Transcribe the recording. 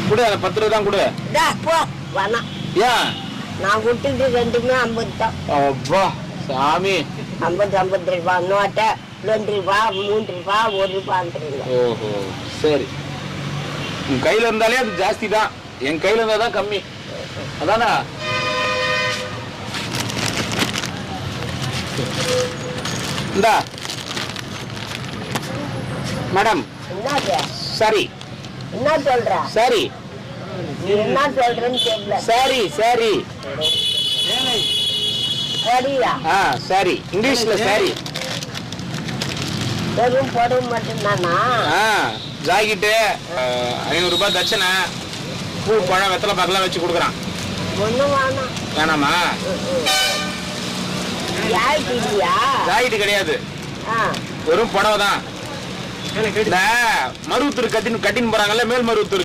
கொடு, அந்த 10 ரூபா தான் கொடு. போ வேணாம். ஏன்? நான் விட்டுட்டு ரெண்டுமே 50 தான். அப்பா சாமி. 50 50 ரூபா நோட்டை 2 ரூபா 3 ரூபா 1 ரூபான்றீங்க. ஓஹோ சரி. உன் கையில இருந்தாலே அது ஜாஸ்தி தான், என் கையில இருந்தாதான் கம்மி. அதானா? இந்தா மேடம். என்னது? சரி. என்ன சொல்ற? சரி. நீ என்ன சொல்றன்னு தெரியல. சரி சரி சரியா? சரி. இங்கிலீஷ்ல சரி. வெறும் பொருள் மட்டும்தானா? ஜாக்கெட்டு 500 ரூபாய் தட்சணை, பூ பழம் வெத்தலை பாக்கெல்லாம் வச்சு கொடுக்குறான். ஒண்ணும் வேணாம். வேணாமா? ஜாக்கெட்டு கிடையாது, வெறும் புடவை தான். இந்த மருவத்தூர் கட்டின்னு போறாங்கல்ல, மேல் மருவத்தூர்